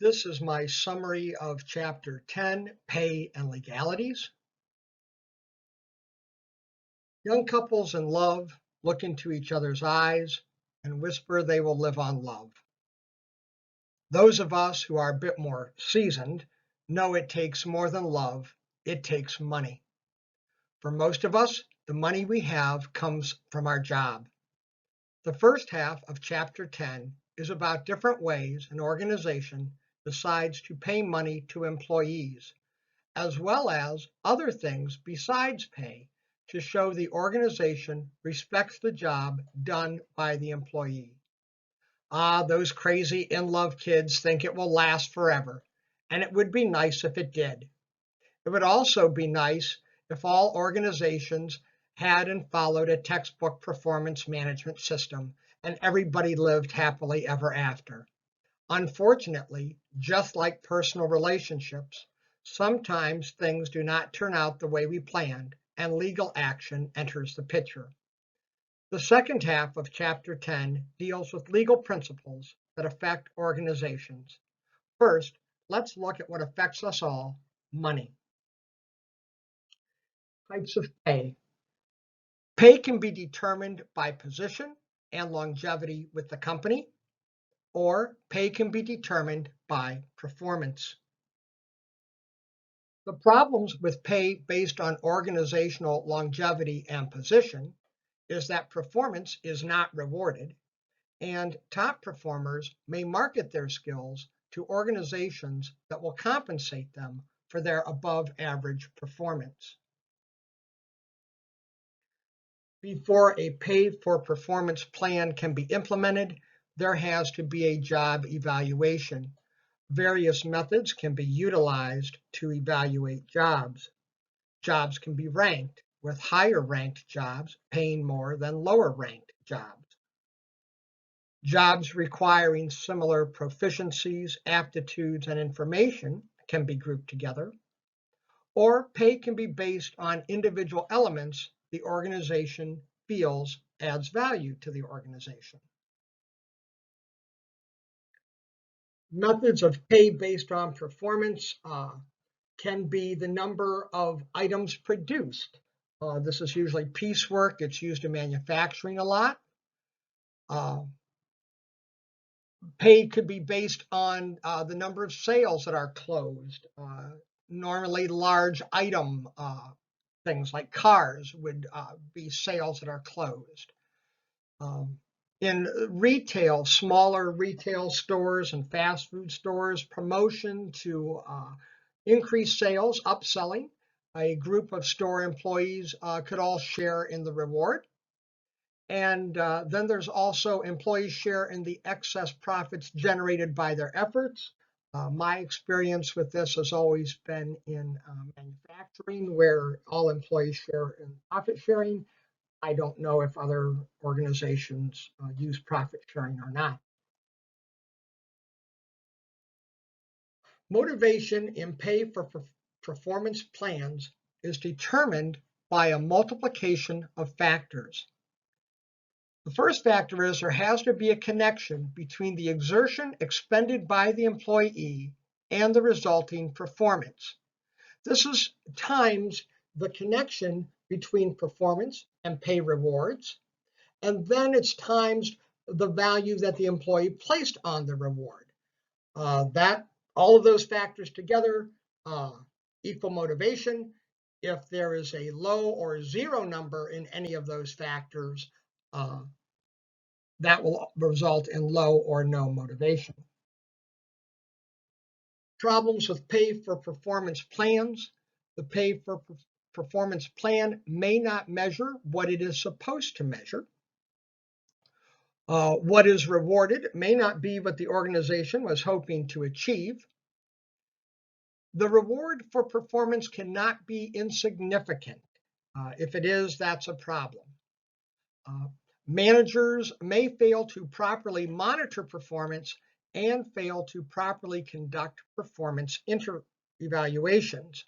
This is my summary of Chapter 10, Pay and Legalities. Young couples in love look into each other's eyes and whisper they will live on love. Those of us who are a bit more seasoned know it takes more than love, it takes money. For most of us, the money we have comes from our job. The first half of Chapter 10 is about different ways an organization decides to pay money to employees, as well as other things besides pay to show the organization respects the job done by the employee. Those crazy in-love kids think it will last forever, and it would be nice if it did. It would also be nice if all organizations had and followed a textbook performance management system and everybody lived happily ever after. Unfortunately, just like personal relationships, sometimes things do not turn out the way we planned, and legal action enters the picture. The second half of Chapter 10 deals with legal principles that affect organizations. First, let's look at what affects us all, money. Types of pay. Pay can be determined by position and longevity with the company, or pay can be determined by performance. The problems with pay based on organizational longevity and position is that performance is not rewarded, and top performers may market their skills to organizations that will compensate them for their above average performance. Before a pay for performance plan can be implemented, there has to be a job evaluation. Various methods can be utilized to evaluate jobs. Jobs can be ranked, with higher ranked jobs paying more than lower ranked jobs. Jobs requiring similar proficiencies, aptitudes, and information can be grouped together. Or pay can be based on individual elements the organization feels adds value to the organization. Methods of pay based on performance can be the number of items produced. This is usually piecework. It's used in manufacturing a lot. Pay could be based on the number of sales that are closed. Normally large item things like cars would be sales that are closed. In retail, smaller retail stores and fast food stores, promotion to increase sales, upselling. A group of store employees could all share in the reward. And then there's also employees share in the excess profits generated by their efforts. My experience with this has always been in manufacturing, where all employees share in profit sharing. I don't know if other organizations use profit sharing or not. Motivation in pay for performance plans is determined by a multiplication of factors. The first factor is there has to be a connection between the exertion expended by the employee and the resulting performance. This is times the connection between performance and pay rewards, and then it's times the value that the employee placed on the reward. All of those factors together equal motivation. If there is a low or zero number in any of those factors, that will result in low or no motivation. Problems with pay for performance plans. The pay for performance plan may not measure what it is supposed to measure. What is rewarded may not be what the organization was hoping to achieve. The reward for performance cannot be insignificant. If it is, that's a problem. Managers may fail to properly monitor performance and fail to properly conduct performance evaluations.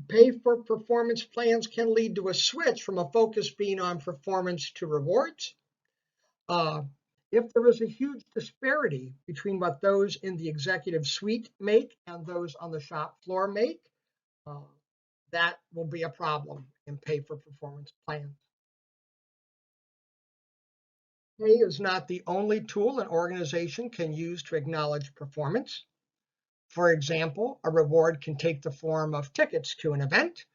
Pay for performance plans can lead to a switch from a focus being on performance to rewards. If there is a huge disparity between what those in the executive suite make and those on the shop floor make, uh, that will be a problem in pay for performance plans. Pay is not the only tool an organization can use to acknowledge performance. For example, a reward can take the form of tickets to an event.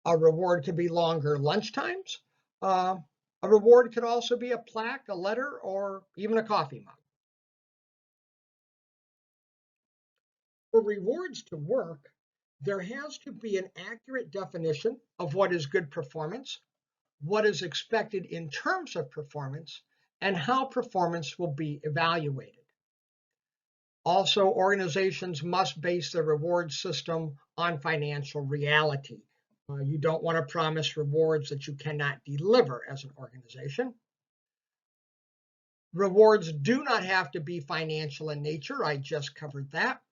A reward could be longer lunch times. Uh, a reward could also be a plaque, a letter, or even a coffee mug. For rewards to work, there has to be an accurate definition of what is good performance, what is expected in terms of performance, and how performance will be evaluated. Also, organizations must base their reward system on financial reality. You don't want to promise rewards that you cannot deliver as an organization. Rewards do not have to be financial in nature. I just covered that.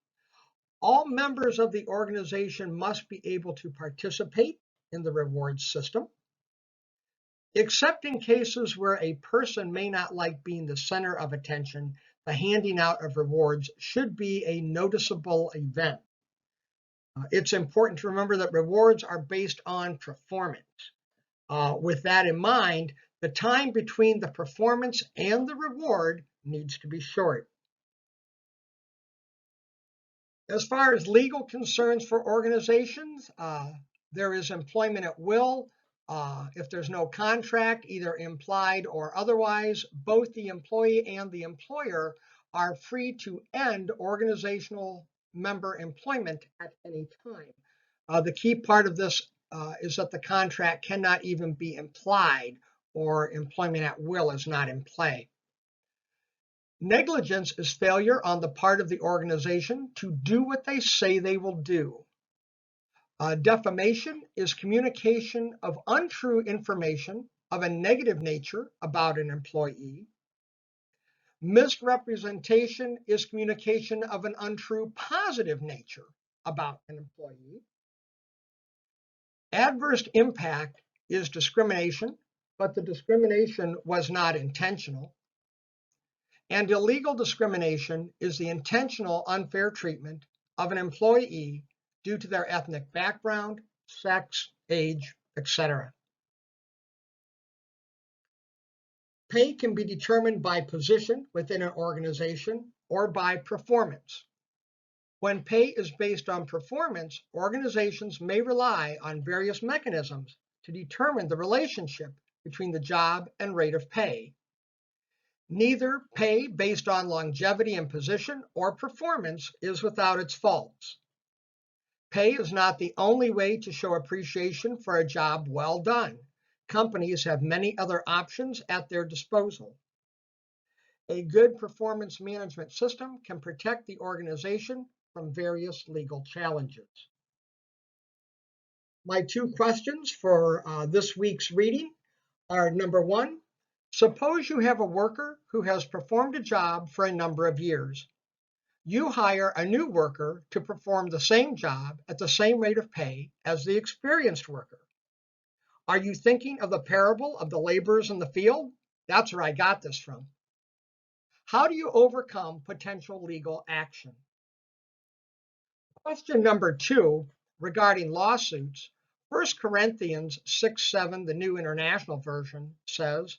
All members of the organization must be able to participate in the reward system, except in cases where a person may not like being the center of attention. The handing out of rewards should be a noticeable event. It's important to remember that rewards are based on performance. With that in mind, the time between the performance and the reward needs to be short. As far as legal concerns for organizations, there is employment at will. If there's no contract, either implied or otherwise, both the employee and the employer are free to end organizational member employment at any time. The key part of this is that the contract cannot even be implied, or employment at will is not in play. Negligence is failure on the part of the organization to do what they say they will do. Defamation is communication of untrue information of a negative nature about an employee. Misrepresentation is communication of an untrue positive nature about an employee. Adverse impact is discrimination, but the discrimination was not intentional. And illegal discrimination is the intentional unfair treatment of an employee due to their ethnic background, sex, age, etc. Pay can be determined by position within an organization or by performance. When pay is based on performance, organizations may rely on various mechanisms to determine the relationship between the job and rate of pay. Neither pay based on longevity and position or performance is without its faults. Pay is not the only way to show appreciation for a job well done. Companies have many other options at their disposal. A good performance management system can protect the organization from various legal challenges. My two questions for this week's reading are: number one, suppose you have a worker who has performed a job for a number of years. You hire a new worker to perform the same job at the same rate of pay as the experienced worker. Are you thinking of the parable of the laborers in the field? That's where I got this from. How do you overcome potential legal action? Question number two, regarding lawsuits, 1 Corinthians 6:7, the New International Version, says,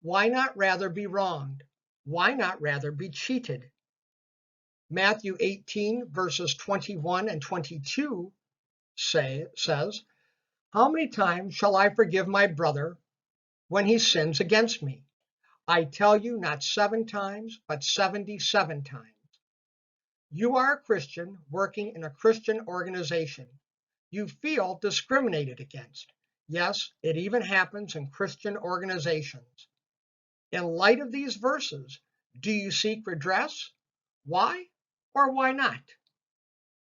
why not rather be wronged? Why not rather be cheated? Matthew 18, verses 21 and 22 says, how many times shall I forgive my brother when he sins against me? I tell you, not 7 times, but 77 times. You are a Christian working in a Christian organization. You feel discriminated against. Yes, it even happens in Christian organizations. In light of these verses, do you seek redress? Why or why not?